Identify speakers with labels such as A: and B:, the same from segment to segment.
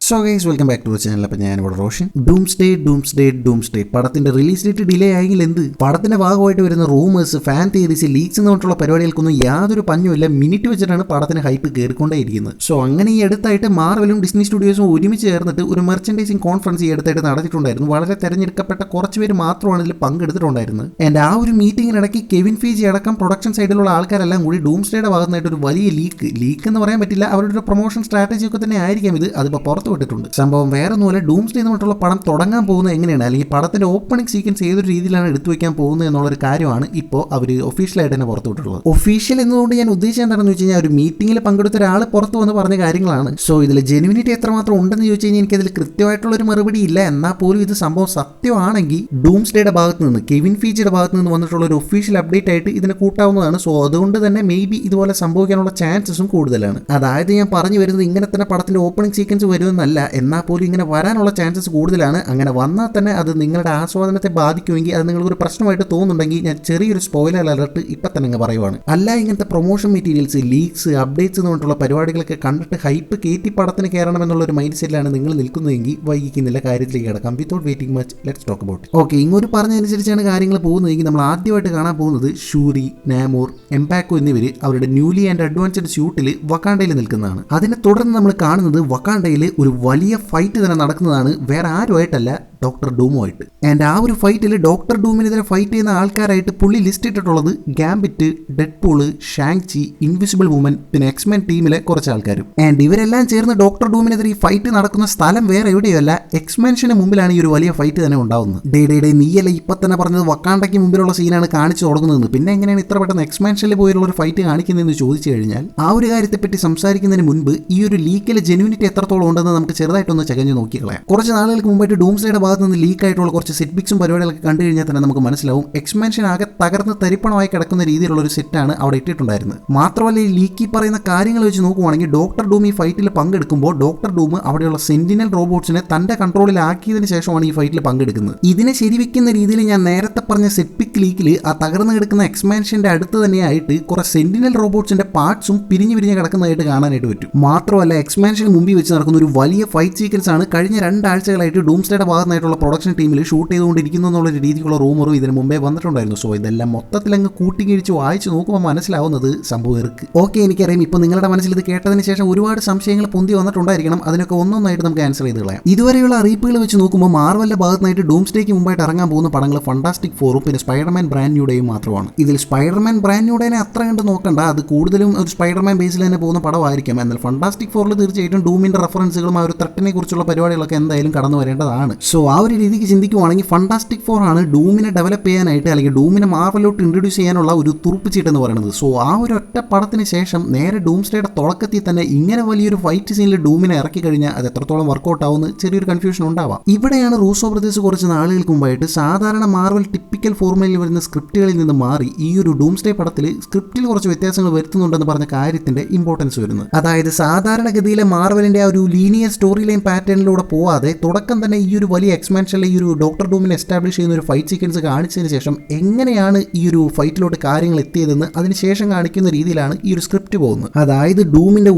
A: So guys welcome back to the channel. അപ്പോൾ ഞാനിവിടെ Roshan. Doomsday പടത്തിന്റെ റിലീസ് ഡേറ്റ് ഡിലേ ആയെങ്കിൽ എന്ത്? പടത്തിന്റെ ഭാഗമായിട്ട് വരുന്ന റൂമേഴ്സ്, ഫാൻ തിയറീസ്, ലീക്സ് എന്നിട്ടുള്ള പരിപാടികൾക്കൊന്നും യാതൊരു പഞ്ഞുമില്ല. മിനിറ്റ് വെച്ചിട്ടാണ് പടത്തിന് ഹൈപ്പ് കയറിക്കൊണ്ടേയിരിക്കുന്നത്. സോ അങ്ങനെ ഈ അടുത്തായിട്ട് മാർവലും ഡിസ്നി സ്റ്റുഡിയോസും ഒരുമിച്ച് ചേർന്നിട്ട് ഒരു മെർച്ചൻഡൈസിംഗ് കോൺഫറൻസ് ഈ അടുത്തായിട്ട് നടത്തിയിട്ടുണ്ടായിരുന്നു. വളരെ തെരഞ്ഞെടുക്കപ്പെട്ട കുറച്ച് പേര് മാത്രമാണ് ഇതിൽ പങ്കെടുത്തിട്ടുണ്ടായിരുന്നത്. ആൻഡ് ആ ഒരു മീറ്റിംഗിനിടയ്ക്ക് കെവിൻ ഫീജി അടക്കം പ്രൊഡക്ഷൻ സൈഡിലുള്ള ആൾക്കാരെല്ലാം കൂടി ഡൂംസ്ഡേയുടെ ഭാഗത്തായിട്ട് ഒരു വലിയ ലീക്ക് എന്ന് പറയാൻ പറ്റില്ല, അവരുടെ ഒരു പ്രൊമോഷൻ സ്ട്രാറ്റജി ഒക്കെ തന്നെ ആയിരിക്കാം ഇത്. അതിപ്പോൾ പുറത്ത് വിട്ടിട്ടുണ്ട്. സംഭവം വേറെ ഒന്നുമല്ല, ഡൂംസ്ഡേ എന്നിട്ടുള്ള പടം തുടങ്ങാൻ പോകുന്നത് എങ്ങനെയാണ്, അല്ലെങ്കിൽ പടത്തിന്റെ ഓപ്പണിംഗ് സീക്വൻസ് ഏതൊരു രീതിയിലാണ് എടുത്തു വെക്കാൻ പോകുന്നത് എന്നുള്ളൊരു കാര്യമാണ് ഇപ്പോൾ അവർ ഒഫീഷ്യലായിട്ട് തന്നെ പുറത്തു വിട്ടിട്ടുള്ളത്. ഒഫീഷ്യൽ എന്നതുകൊണ്ട് ഞാൻ ഉദ്ദേശിച്ചത് എന്താണെന്ന് വെച്ച് കഴിഞ്ഞാൽ ഒരു മീറ്റിംഗിൽ പങ്കെടുത്ത ഒരാൾ പുറത്തു വന്ന് പറഞ്ഞ കാര്യങ്ങളാണ്. സോ ഇതിൽ ജെനുവിനിറ്റി എത്രമാത്രം ഉണ്ടെന്ന് ചോദിച്ചു കഴിഞ്ഞാൽ എനിക്കതിൽ കൃത്യമായിട്ടുള്ള ഒരു മറുപടി ഇല്ല. എന്നാൽ പോലും ഇത് സംഭവം സത്യമാണെങ്കിൽ ഡൂംസ്ഡേയുടെ ഭാഗത്ത് നിന്ന്, കെവിൻ ഫീജിയുടെ ഭാഗത്ത് നിന്ന് വന്നിട്ടുള്ള ഒരു ഒഫീഷ്യൽ അപ്ഡേറ്റ് ആയിട്ട് ഇതിനെ കൂട്ടാവുന്നതാണ്. സോ അതുകൊണ്ട് തന്നെ മേ ബി ഇതുപോലെ സംഭവിക്കാനുള്ള ചാൻസസും കൂടുതലാണ്. അതായത് ഞാൻ പറഞ്ഞു വരുന്നത് ഇങ്ങനെ തന്നെ പടത്തിന്റെ ഓപ്പണിംഗ് സീക്വൻസ് വരുമെന്നല്ല, എന്നാൽ പോലും ഇങ്ങനെ വരാനുള്ള ചാൻസസ് കൂടുതലാണ്. അങ്ങനെ വന്നാൽ തന്നെ അത് നിങ്ങളുടെ ആസ്വാദനത്തെ ബാധിക്കുമെങ്കിൽ, അത് നിങ്ങൾക്കൊരു പ്രശ്നമായിട്ട് തോന്നുന്നുണ്ടെങ്കിൽ ഞാൻ ചെറിയൊരു സ്പോയിലർ അലർട്ട് ഇപ്പം തന്നെ പറയുവാണ്. അല്ല ഇങ്ങനത്തെ പ്രൊമോഷൻ മെറ്റീരിയൽസ്, ലീക്സ്, അപ്ഡേറ്റ്സ് എന്നുകൊണ്ടുള്ള പരിപാടികളൊക്കെ കണ്ടിട്ട് ഹൈപ്പ് കയറ്റി പടത്തിന് കയറണം എന്നുള്ളൊരു മൈൻഡ് സെറ്റിലാണ് നിങ്ങൾ നിൽക്കുന്നതെങ്കിൽ വൈകിക്കുന്നില്ല, കാര്യത്തിലേക്ക് കിടക്കാം. Without waiting much let's talk about. Okay, ഇങ്ങോട്ട് പറഞ്ഞതനുസരിച്ചാണ് കാര്യങ്ങൾ പോകുന്നതെങ്കിൽ നമ്മൾ ആദ്യമായിട്ട് കാണാൻ പോകുന്നത് ഷൂറി, നാമോർ, എംപാക്കോ എന്നിവർ അവരുടെ ന്യൂലി ആൻഡ് അഡ്വാൻസ്ഡ് സ്യൂട്ടിൽ വക്കാണ്ടയിൽ നിൽക്കുന്നതാണ്. അതിനെ തുടർന്ന് നമ്മൾ കാണുന്നത് വക്കാണ്ടയിൽ ഒരു വലിയ ഫൈറ്റ് തന്നെ നടക്കുന്നതാണ്, വേറെ ആരുമായിട്ടല്ല, ഡോക്ടർ ഡൂമുമായിട്ട്. ആൻഡ് ആ ഒരു ഫൈറ്റിൽ ഡോക്ടർ ഡൂമിനെതിരെ ഫൈറ്റ് ചെയ്യുന്ന ആൾക്കാരായിട്ട് പുള്ളി ലിസ്റ്റ് ഇട്ടിട്ടുള്ളത് ഗാംബിറ്റ്, ഡെഡ്പൂള്, ഷാങ്ചി, ഇൻവിസിബിൾ വുമൻ, പിന്നെ എക്സ്മെൻ ടീമിലെ കുറച്ച് ആൾക്കാരും. ആൻഡ് ഇവരെല്ലാം ചേർന്ന് ഡോക്ടർ ഡൂമിനെതിരെ ഈ ഫൈറ്റ് നടക്കുന്ന സ്ഥലം വേറെ എവിടെയല്ല, എക്സ്മെൻഷന് മുമ്പിലാണ് ഈ ഒരു വലിയ ഫൈറ്റ് തന്നെ ഉണ്ടാവുന്നത്. ഡേ നീയല്ല ഇപ്പം തന്നെ പറഞ്ഞത് വക്കാണ്ടയ്ക്ക് മുമ്പിലുള്ള സീനാണ് കാണിച്ചു തുടങ്ങുന്നതെന്ന്, പിന്നെ എങ്ങനെയാണ് ഇത്ര പെട്ടെന്ന് എക്സ്മെൻഷനിൽ പോയുള്ള ഒരു ഫൈറ്റ് കാണിക്കുന്നതെന്ന് ചോദിച്ചു കഴിഞ്ഞാൽ, ആ ഒരു കാര്യത്തെപ്പറ്റി സംസാരിക്കുന്നതിന് മുൻപ് ഈ ഒരു ലീക്കിലെ ജെനുവിനിറ്റി എത്രത്തോളം ഉണ്ടെന്ന് നമുക്ക് ചെറുതായിട്ടൊന്ന് ചകഞ്ഞ് നോക്കിക്കളയാം. കുറച്ച് നാളുകൾക്ക് മുമ്പായിട്ട് ഡൂംസ്ഡേയുടെ ഭാഗത്ത് നിന്ന് ലീക്ക് ആയിട്ടുള്ള കുറച്ച് സെറ്റ്പിക്സും പരിപാടികളൊക്കെ കണ്ടു കഴിഞ്ഞാൽ തന്നെ നമുക്ക് മനസ്സിലാവും എക്സ്പാൻഷൻ ആകെ തകർന്ന് തരിപ്പണമായി കിടക്കുന്ന രീതിയിലുള്ള ഒരു സെറ്റാണ് അവിടെ ഇട്ടിട്ടുണ്ടായിരുന്നത്. മാത്രമല്ല ഈ ലീക്കി പറയുന്ന കാര്യങ്ങൾ വെച്ച് നോക്കുവാണെങ്കിൽ ഡോക്ടർ ഡൂം ഈ ഫൈറ്റിൽ പങ്കെടുക്കുമ്പോൾ ഡോക്ടർ ഡൂം അവിടെയുള്ള സെന്റിനൽ റോബോട്ട്സിനെ തന്റെ കൺട്രോളിലാക്കിയതിന് ശേഷമാണ് ഈ ഫൈറ്റിൽ പങ്കെടുക്കുന്നത്. ഇതിനെ ശരിവെക്കുന്ന രീതിയിൽ ഞാൻ നേരത്തെ പറഞ്ഞ സെറ്റ്പിക് ലീക്കിൽ ആ തകർന്ന് കിടക്കുന്ന എക്സ്പാൻഷന്റെ അടുത്ത് തന്നെയായിട്ട് കുറെ സെന്റിനൽ റോബോട്ട്സിന്റെ പാർട്സും പിരിഞ്ഞ് കാണുന്നതായിട്ട് കാണാനായിട്ട് പറ്റും. മാത്രമല്ല എക്സ്പാൻഷന് മുമ്പിൽ വെച്ച് നടക്കുന്ന ഒരു വലിയ ഫൈറ്റ് സീക്വൻസ് ആണ് കഴിഞ്ഞ 2 ആഴ്ചകളായിട്ട് ഡൂംസ്ഡേയുടെ ഭാഗത്തായിട്ടുള്ള പ്രൊഡക്ഷൻ ടീമിൽ ഷൂട്ട് ചെയ്തുകൊണ്ടിരിക്കുന്നു എന്നുള്ളൊരു രീതിക്കുള്ള റൂമറും ഇതിന് മുമ്പേ വന്നിട്ടുണ്ടായിരുന്നു. സോ ഇതെല്ലാം മൊത്തത്തിൽ അങ്ങ് കൂട്ടിക്കിഴിച്ച് വായിച്ച് നോക്കുമ്പോൾ മനസ്സിലാവുന്നത് സംഭവം ഇருக்கு. ഓക്കെ, എനിക്കറിയാം ഇപ്പോൾ നിങ്ങളുടെ മനസ്സിൽ ഇത് കേട്ടതിന് ശേഷം ഒരുപാട് സംശയങ്ങൾ പൊന്തി വന്നിട്ടുണ്ടായിരിക്കണം. അതിനൊക്കെ ഒന്നൊന്നായിട്ട് നമുക്ക് ആൻസർ ചെയ്ത് കളയാം. ഇതുവരെയുള്ള അറിയിപ്പുകൾ വെച്ച് നോക്കുമ്പോൾ മാർവലിന്റെ ഭാഗത്തായിട്ട് ഡൂംസ്ഡേക്ക് മുമ്പായിട്ട് ഇറങ്ങാൻ പോകുന്ന പടങ്ങൾ ഫണ്ടാസ്റ്റിക് ഫോറും പിന്നെ സ്പൈഡർമാൻ ബ്രാൻഡ് ന്യൂ ഡേയും മാത്രമാണ്. ഇതിൽ സ്പൈഡർമാൻ ബ്രാൻഡ് ന്യൂ ഡേനെ അത്ര കണ്ട് നോക്കണ്ട, അത് കൂടുതലും ഒരു സ്പൈഡർമാൻ ബേസിൽ തന്നെ പോകുന്ന പടമായിരിക്കും. എന്നാൽ ഫണ്ടാസ്റ്റിക് ഫോറിൽ തീർച്ചയായിട്ടും ഡൂമിന്റെ റെഫറൻസുകളും ആ ഒരു ത്രെട്ടിനെ കുറിച്ചുള്ള പരിപാടികളൊക്കെ എന്തായാലും കടന്നു വരേണ്ടതാണ്. സോ ആ ഒരു രീതിക്ക് ചിന്തിക്കുവാണെങ്കിൽ ഫണ്ടാസ്റ്റിക് ഫോർ ആണ് ഡൂമിനെ ഡെവലപ്പ് ചെയ്യാനായിട്ട്, അല്ലെങ്കിൽ ഡൂമിനെ മാർവലോട്ട് ഇൻട്രൊഡ്യൂസ് ചെയ്യാനുള്ള ഒരു തുറുപ്പിച്ചീട്ട് എന്ന് പറയുന്നത്. സോ ആ ഒരു ഒറ്റ പടത്തിന് ശേഷം നേരെ ഡൂംസ്ഡേയുടെ തുടക്കത്തിൽ തന്നെ ഇങ്ങനെ വലിയൊരു ഫൈറ്റ് സീനിൽ ഡൂമിനെ ഇറക്കി കഴിഞ്ഞാൽ അത് എത്രത്തോളം വർക്കൗട്ട് ആവുമെന്ന് ചെറിയൊരു കൺഫ്യൂഷൻ ഉണ്ടാവാം. ഇവിടെയാണ് റൂസോ ബ്രദേഴ്സ് കുറച്ച് നാളുകൾക്ക് മുമ്പായിട്ട് സാധാരണ മാർവൽ ടിപ്പിക്കൽ ഫോർമുലയിൽ വരുന്ന സ്ക്രിപ്റ്റുകളിൽ നിന്ന് മാറി ഈ ഒരു ഡൂംസ്ഡേ പടത്തിൽ സ്ക്രിപ്റ്റിൽ കുറച്ച് വ്യത്യാസങ്ങൾ വരുത്തുന്നുണ്ടെന്ന് പറഞ്ഞ കാര്യത്തിന്റെ ഇമ്പോർട്ടൻസ് വരുന്നത്. അതായത് സാധാരണഗതിയിലെ മാർവലിന്റെ ആ ഒരു ലീനിയർ സ്റ്റോറി ലൈൻ പാറ്റേണിലൂടെ പോവാതെ തുടക്കം തന്നെ ഈ ഒരു വലിയ എക്സ്പാൻഷനിലെ ഈ ഒരു ഡോക്ടർ ഡൂമിനെ എസ്റ്റാബ്ലിഷ് ചെയ്യുന്ന ഒരു ഫൈറ്റ് സീക്വൻസ് കാണിച്ചതിന് ശേഷം എങ്ങനെയാണ് ഈ ഒരു ഫൈറ്റിലോട്ട് കാര്യങ്ങൾ എത്തിയതെന്ന് അതിനുശേഷം കാണിക്കുന്ന രീതിയിലാണ് ഈ ഒരു സ്ക്രിപ്റ്റ് പോകുന്നത്. അതായത് ഡൂമിന്റെ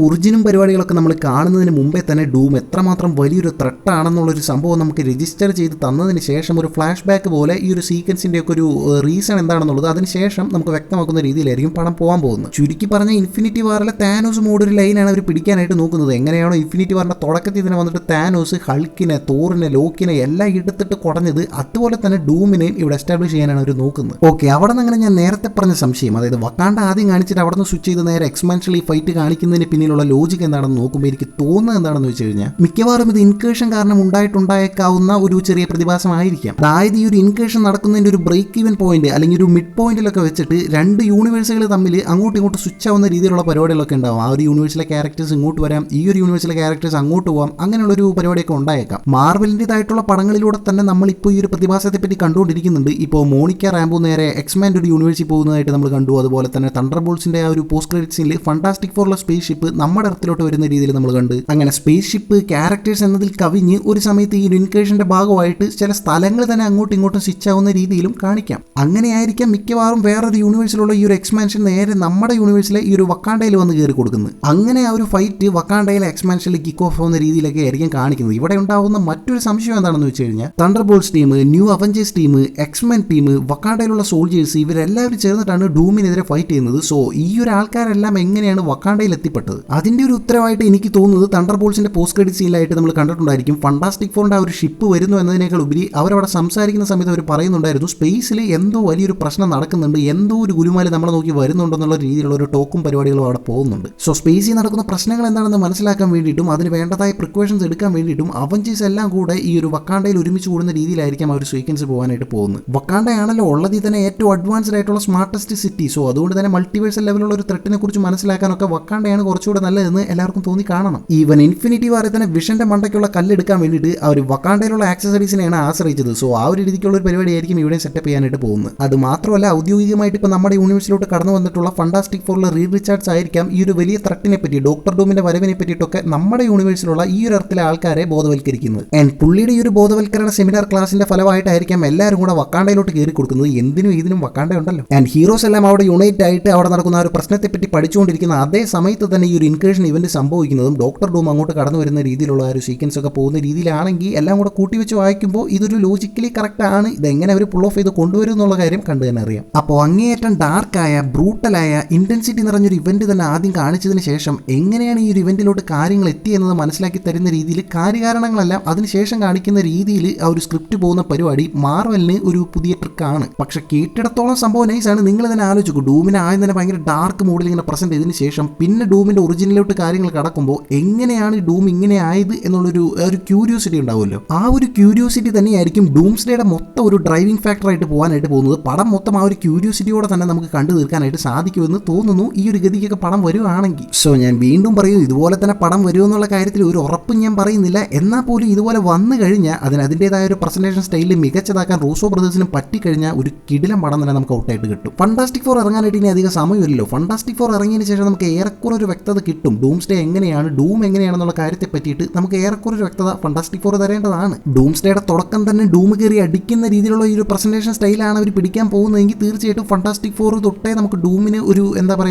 A: ഒറിജിനും പരിപാടികളൊക്കെ നമ്മൾ കാണുന്നതിന് മുമ്പേ തന്നെ ഡൂം എത്രമാത്രം വലിയൊരു ത്രെട്ട് ആണെന്നുള്ളൊരു സംഭവം നമുക്ക് രജിസ്റ്റർ ചെയ്ത് തന്നതിന് ശേഷം ഒരു ഫ്ലാഷ് ബാക്ക് പോലെ ഈ ഒരു സീക്വൻസിന്റെ ഒക്കെ ഒരു റീസൺ എന്താണെന്നുള്ളത് അതിനുശേഷം നമുക്ക് വ്യക്തമാക്കുന്ന രീതിയിലായിരിക്കും പടം പോകാൻ പോകുന്നത്. ചുരുക്കി പറഞ്ഞ ഇൻഫിനിറ്റി വാറിലെ താനോസ് മോഡ് ഒരു ലൈനാണ് അവർ പിടിക്കാനായിട്ട് നോക്കുന്നത്. എങ്ങനെയാണോ ഇൻഫിനിറ്റി വാറിന്റെ തുടക്കത്തിൽ തന്നെ വന്നിട്ട് താനോസ് ഹൾക്കിനെ, തോറിനെ, ലോക്കിനെ എല്ലാം എടുത്തിട്ട് കുടഞ്ഞത്, അതുപോലെ തന്നെ ഡൂമിനെയും ഇവിടെ എസ്റ്റാബ്ലിഷ് ചെയ്യാനാണ് അവർ നോക്കുന്നത്. ഓക്കെ, അവിടെ നിന്ന് അങ്ങനെ ഞാൻ നേരത്തെ പറഞ്ഞ സംശയം, അതായത് വക്കാണ്ട ആദ്യം കാണിച്ചിട്ട് അവിടെ നിന്ന് സ്വിച്ച് ചെയ്ത് നേരെ എക്സ്പാൻഷനിൽ ഈ ഫൈറ്റ് കാണിക്കുന്നതിന് പിന്നിലുള്ള ലോജിക് എന്താണെന്ന് നോക്കുമ്പോൾ എനിക്ക് തോന്നുന്നത് എന്താണെന്ന് വെച്ച് കഴിഞ്ഞാൽ മിക്കവാറും ഇത് ഇൻകേഷൻ കാരണം ഉണ്ടായിട്ടുണ്ടായേക്കാവുന്ന ഒരു ചെറിയ പ്രതിഭാസമായിരിക്കാം. അതായത് ഈ ഒരു ഇൻകേഷൻ നടക്കുന്നതിന്റെ ഒരു ബ്രേക്ക് ഈവൻ പോയിന്റ് അല്ലെങ്കിൽ ഒരു മിഡ് പോയിന്റിലൊക്കെ വെച്ചിട്ട് 2 യൂണിവേഴ്സുകൾ തമ്മിൽ അങ്ങോട്ടും ഇങ്ങോട്ടും സ്വിച്ച് ആവുന്ന രീതിയിലുള്ള പരിപാടികളൊക്കെ ഉണ്ടാവും. ആ ഒരു യൂണിവേഴ്സിലെ ക്യാരക്ടേഴ്സ് ഇങ്ങോട്ട് വരാം, ഈ ഒരു യൂണിവേഴ്സിലെ ക്യാരക്ടേഴ്സ് അങ്ങോട്ട് പോകാം, അങ്ങനെയുള്ളൊരു പരിപാടിയൊക്കെ ഉണ്ടായേക്കാം. മാർവലിൻ്റെതായിട്ടുള്ള പടങ്ങളിലൂടെ തന്നെ നമ്മളിപ്പോൾ ഈ ഒരു പ്രതിഭാസത്തെ പറ്റി കണ്ടുകൊണ്ടിരിക്കുന്നുണ്ട്. ഇപ്പോൾ മോണിക്ക റാംബോ നേരെ എക്സ്മാൻ്റെ ഒരു യൂണിവേഴ്സിൽ പോകുന്നതായിട്ട് നമ്മൾ കണ്ടു. അതുപോലെ തന്നെ തണ്ടർ ബോൾസിന്റെ ആ ഒരു പോസ്റ്റ് ക്രെഡിറ്റ് സീനിൽ ഫണ്ടാസ്റ്റിക് ഫോറിലെ സ്പേസ് ഷിപ്പ് നമ്മുടെ എർത്തിലോട്ട് വരുന്ന രീതിയിൽ നമ്മൾ കണ്ട്. അങ്ങനെ സ്പേസ് ഷിപ്പ് ക്യാരക്ടേഴ്സ് എന്നതിൽ കവിഞ്ഞ് ഒരു സമയത്ത് ഈ ഇൻകേഷന്റെ ഭാഗമായിട്ട് ചില സ്ഥലങ്ങൾ തന്നെ അങ്ങോട്ടും ഇങ്ങോട്ടും സ്വിച്ച് ആവുന്ന രീതിയിലും കാണിക്കാം. അങ്ങനെയായിരിക്കാം മിക്കവാറും വേറൊരു യൂണിവേഴ്സിലുള്ള ഈ ഒരു എക്സ്പാൻഷൻ നേരെ നമ്മുടെ യൂണിവേഴ്സിലെ ഈ ഒരു വക്കാണ്ടയിൽ വന്ന് കയറി കൊടുക്കുന്നത്. അങ്ങനെ ആ ഒരു ഫൈറ്റ് വക്കാണ്ടയിലെ എക്സ്പാൻഷനിൽ കിക്ക് ഓഫ് ആവുന്ന രീതിയിലൊക്കെ ആയിരിക്കും കാണിക്കുന്നത്. ഇവിടെ ഉണ്ടാവുന്ന മറ്റൊരു സംശയം എന്താണെന്ന് വെച്ച് കഴിഞ്ഞാൽ Thunderbolts team, new Avengers team, X Men team, വക്കാണ്ടയിലുള്ള സോൾജേഴ്സ് ഇവരെല്ലാവരും ചേർന്നിട്ടാണ് ഡൂമിനെതിരെ ഫൈറ്റ് ചെയ്യുന്നത്. സോ ഈ ഒരു ആൾക്കാരെല്ലാം എങ്ങനെയാണ് വക്കാണ്ടയിൽ എത്തിപ്പെട്ടത്? അതിന്റെ ഒരു ഉത്തരവായിട്ട് എനിക്ക് തോന്നുന്നത് തണ്ടർബോൾട്സിന്റെ പോസ്റ്റ് ക്രെഡിറ്റ് സീനിലായിട്ട് നമ്മൾ കണ്ടിട്ടുണ്ടായിരിക്കും. ഫണ്ടാസ്റ്റിക് ഫോറിന്റെ ആ ഒരു ഷിപ്പ് വരുന്നു എന്നതിനേക്കാൾ ഉപരി അവരവിടെ സംസാരിക്കുന്ന സമയത്ത് അവർ പറയുന്നുണ്ടായിരുന്നു സ്പേസിൽ എന്തോ വലിയൊരു പ്രശ്നം നടക്കുന്നുണ്ട്, എന്തോ ഒരു ഗുലുമാല് നമ്മളെ നോക്കി വരുന്നുണ്ടെന്നുള്ള രീതിയിലുള്ള ഒരു ടോക്കും പരിപാടികളും അവിടെ പോകുന്നുണ്ട്. സോ സ്പേസിൽ നടക്കുന്ന പ്രശ്നങ്ങൾ എന്താണെന്ന് മനസ്സിലാക്കാൻ വേണ്ടിയിട്ടും അതിന് വേണ്ടതായ പ്രിക്കോഷൻസ് എടുക്കാൻ വേണ്ടിയിട്ടും അവഞ്ചേഴ്സ് എല്ലാം കൂടെ ഈ ഒരു വക്കാണ്ടയിൽ ഒരുമിച്ച് കൂടുന്ന രീതിയിലായിരിക്കും ആ ഒരു സീക്വൻസ് പോകാനായിട്ട് പോകുന്നത്. വക്കാണ്ടയാണല്ലോ ഉള്ളതിൽ തന്നെ ഏറ്റവും അഡ്വാൻസ്ഡ് ആയിട്ടുള്ള സ്മാർട്ടസ്റ്റ് സിറ്റി. സോ അതുകൊണ്ട് തന്നെ മൾട്ടിവേഴ്സൽ ലെവലുള്ള ഒരു ത്രെറ്റിനെ കുറിച്ച് മനസ്സിലാക്കാനൊക്കെ വക്കാണ്ടയാണ് കുറച്ചുകൂടെ നല്ലതെന്ന് എല്ലാവർക്കും തോന്നി കാണണം. ഈവൻ ഇൻഫിനിറ്റി വാറിൽ തന്നെ വിഷന്റെ മണ്ടയ്ക്കുള്ള കല്ലെടുക്കാൻ വേണ്ടിയിട്ട് ആ ഒരു വക്കാണ്ടയിലുള്ള ആക്സസറീസിനെയാണ് ആശ്രയിച്ചത്. സോ ആ ഒരു രീതിക്കുള്ള ഒരു പരിപാടിയായിരിക്കും ഇവിടെ സെറ്റപ്പ് ചെയ്യാനായിട്ട് പോകുന്നത്. അത് മാത്രമല്ല ഔദ്യോഗികമായിട്ട് ഇപ്പോൾ നമ്മുടെ യൂണിവേഴ്സിലോട്ട് കടന്നു വന്നിട്ടുള്ള ഫണ്ടാസ്റ്റിക് ഫോറിലെ റീറിച്ചാർഡ്സ് ആയിരിക്കാം ഈ ഒരു വലിയ ത്രെറ്റിനെ പറ്റി, ഡോക്ടർ ഡൂമിന്റെ വരവിനെ പറ്റിയിട്ടൊക്കെ നമ്മുടെ യൂണിവേഴ്സിലുള്ള ഈ ഒരു എർത്തിലെ ആൾക്കാരെ ബോധവൽക്കരിക്കുന്നത്. ആൻഡ് പുള്ളിയുടെ ഈ ഒരു ബോധവൽക്കരണ സെമിനാർ ക്ലാസിന്റെ ഫലമായിട്ടായിരിക്കാം എല്ലാവരും കൂടെ വക്കാണ്ടയിലോട്ട് കയറി കൊടുക്കുന്നത്. എന്തിനും ഇതിനും വക്കാണ്ട ഉണ്ടല്ലോ. ആൻഡ് ഹീറോസ് എല്ലാം അവിടെ യുണൈറ്റ് ആയിട്ട് അവിടെ നടക്കുന്ന ആ ഒരു പ്രശ്നത്തെപ്പറ്റി പഠിച്ചുകൊണ്ടിരിക്കുന്ന അതേ സമയത്ത് തന്നെ ഈ ഒരു ഇൻക്വേഷൻ ഇവന്റ് സംഭവിക്കുന്നതും ഡോക്ടർ ഡൂം അങ്ങോട്ട് കടന്നു വരുന്ന രീതിയിലുള്ള ആ ഒരു സീക്വൻസ് ഒക്കെ പോകുന്ന രീതിയിലാണെങ്കിൽ എല്ലാം കൂടെ കൂട്ടിവെച്ച് വായിക്കുമ്പോൾ ഇതൊരു ലോജിക്കലി കറക്റ്റ് ആണ്. ഇതെങ്ങനെ അവർ പുൾ ഓഫ് ചെയ്ത് കൊണ്ടുവരും എന്നുള്ള കാര്യം കണ്ടു തന്നെ അറിയാം. അപ്പോൾ അങ്ങേയറ്റം ഡാർക്കായ ബ്രൂട്ടലായ ഇന്റൻസിറ്റി നിറഞ്ഞൊരു ഇവന്റ് തന്നെ ആദ്യം കാണിച്ചതിന് ശേഷം എങ്ങനെയാണ് ഈ ഒരു ഇവന്റിലോട്ട് കാര്യങ്ങൾ എത്തിയെന്നത് മനസ്സിലാക്കി തരുന്ന രീതിയിൽ കാര്യകാരണങ്ങളെല്ലാം അതിനുശേഷം കാണിക്കുന്ന രീതിയിൽ ആ ഒരു സ്ക്രിപ്റ്റ് പോകുന്ന പരിപാടി മാർവലിന് ഒരു പുതിയ ട്രിക്കാണ്. പക്ഷെ കേട്ടിടത്തോളം സംഭവം നൈസാണ്. നിങ്ങൾ തന്നെ ആലോചിക്കും, ഡൂമിനെ ആദ്യം തന്നെ ഭയങ്കര ഡാർക്ക് മൂഡിൽ ഇങ്ങനെ പ്രസന്റ് ചെയ്തതിന് ശേഷം പിന്നെ ഡൂമിന്റെ ഒറിജിനലോട്ട് കാര്യങ്ങൾ കടക്കുമ്പോൾ എങ്ങനെയാണ് ഡൂം ഇങ്ങനെ ആയത് എന്നുള്ളൊരു ക്യൂരിയോസിറ്റി ഉണ്ടാവുമല്ലോ. ആ ഒരു ക്യൂരിയോസിറ്റി തന്നെയായിരിക്കും ഡൂംസ്ഡേയുടെ മൊത്തം ഒരു ഡ്രൈവിംഗ് ഫാക്ടറായിട്ട് പോകാനായിട്ട് പോകുന്നത്. പടം മൊത്തം ആ ഒരു ക്യൂരിയോസിറ്റിയോടെ തന്നെ നമുക്ക് കണ്ടു തീർക്കാനായിട്ട് സാധിക്കുമെന്ന് തോന്നുന്നു ഈ ഒരു ഗതിക്കൊക്കെ പടം വരുവാണെങ്കിൽ. സോ ഞാൻ വീണ്ടും പറയും, ഇതുപോലെ തന്നെ പടം വരുമെന്നുള്ള കാര്യത്തിൽ ഒരു ഉറപ്പും ഞാൻ പറയുന്നില്ല. എന്നാൽ പോലും ഇതുപോലെ വന്നു കഴിഞ്ഞാൽ അതിൻ്റെതായ ഒരു പ്രസന്റേഷൻ സ്റ്റൈലിൽ മികച്ചതാക്കാൻ റൂസോ ബ്രദേഴ്സിനും പറ്റിക്കഴിഞ്ഞാൽ ഒരു കിടിലം പടം തന്നെ നമുക്ക് ഔട്ടായിട്ട് കിട്ടും. ഫണ്ടാസ്റ്റിക് ഫോർ ഇറങ്ങാനായിട്ട് ഇനി അധികം സമയമില്ലല്ലോ. ഫണ്ടാസ്റ്റിക് ഫോർ ഇറങ്ങിയതിന് ശേഷം നമുക്ക് ഏറെക്കുറെ ഒരു വ്യക്തത കിട്ടും. ഡൂംസ്ഡേ എങ്ങനെയാണ്, ഡൂം എങ്ങനെയാണെന്നുള്ള കാര്യത്തെ പറ്റിയിട്ട് നമുക്ക് ഏറെക്കുറെ ഒരു വ്യക്തത ഫണ്ടാസ്റ്റിക് ഫോർ തരേണ്ടതാണ്. ഡൂംസ്ഡേയുടെ തുടക്കം തന്നെ ഡൂം കയറി അടിക്കുന്ന രീതിയിലുള്ള ഈ ഒരു പ്രസന്റേഷൻ സ്റ്റൈലാണ് അവർ പിടിക്കാൻ പോകുന്നതെങ്കിൽ തീർച്ചയായിട്ടും ഫണ്ടാസ്റ്റിക് ഫോർ തൊട്ടേ നമുക്ക് ഡൂമിന് ഒരു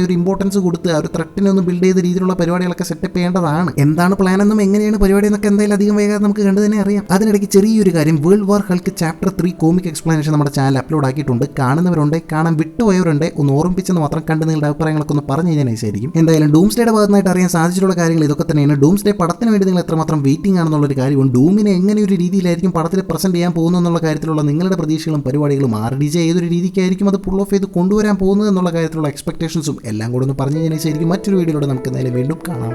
A: ഒരു ഇമ്പോർട്ടൻസ് കൊടുത്ത് ആ ഒരു ത്രെറ്റിനെ ഒന്ന് ബിൽഡ് ചെയ്ത രീതിയിലുള്ള പരിപാടികളൊക്കെ സെറ്റപ്പ് ചെയ്യേണ്ടതാണ്. എന്താണ് പ്ലാൻ എന്നും എങ്ങനെയാണ് പരിപാടി എന്നൊക്കെ എന്തായാലും അധികം വേഗം നമുക്ക് കണ്ടു തന്നെ അറിയാം. അതിനിടയ്ക്ക് ചെറിയൊരു കാര്യം, world war Hulk chapter 3 comic explanation നമ്മുടെ ചാനൽ അപ്ലോഡ് ആക്കിയിട്ടുണ്ട്. കാണുന്നവരുണ്ട്, കാണാൻ വിട്ടുപോയവരുണ്ട്, ഒന്ന് ഓർമ്മിപ്പിച്ചെന്ന് മാത്രം കണ്ട് നിങ്ങളുടെ അഭിപ്രായങ്ങളൊക്കെ ഒന്ന് പറഞ്ഞു കഴിഞ്ഞാൽ നൈസായിരിക്കും. എന്തായാലും ഡൂംസ്ഡേയുടെ ഭാഗത്തായിട്ട് അറിയാൻ സാധിച്ചിട്ടുള്ള കാര്യങ്ങൾ ഇതൊക്കെ തന്നെയാണ്. ഡൂംസ്ഡേ പടത്തിന് വേണ്ടി നിങ്ങൾ എത്രമാത്രം വെയിറ്റിംഗ് ആണെന്നുള്ളൊരു കാര്യവും ഡൂമിനെ എങ്ങനെ ഒരു രീതിയിലായിരിക്കും പടത്തിൽ പ്രസന്റ് ചെയ്യാൻ പോകുന്നു എന്നുള്ള കാര്യത്തിലുള്ള നിങ്ങളുടെ പ്രതീക്ഷകളും പരിപാടികളും RDJ ഏതൊരു രീതിക്കായിരിക്കും അത് പുൾ ഓഫ് ചെയ്ത് കൊണ്ടുവരാൻ പോകുന്നത് എന്നുള്ള കാര്യത്തിലുള്ള എക്സ്പെക്ടേഷൻസും എല്ലാം കൂടെ ഒന്ന് പറഞ്ഞു കഴിഞ്ഞാൽ നൈസായിരിക്കും. മറ്റൊരു വീഡിയോയിലൂടെ നമുക്ക് എന്തായാലും വീണ്ടും കാണാം.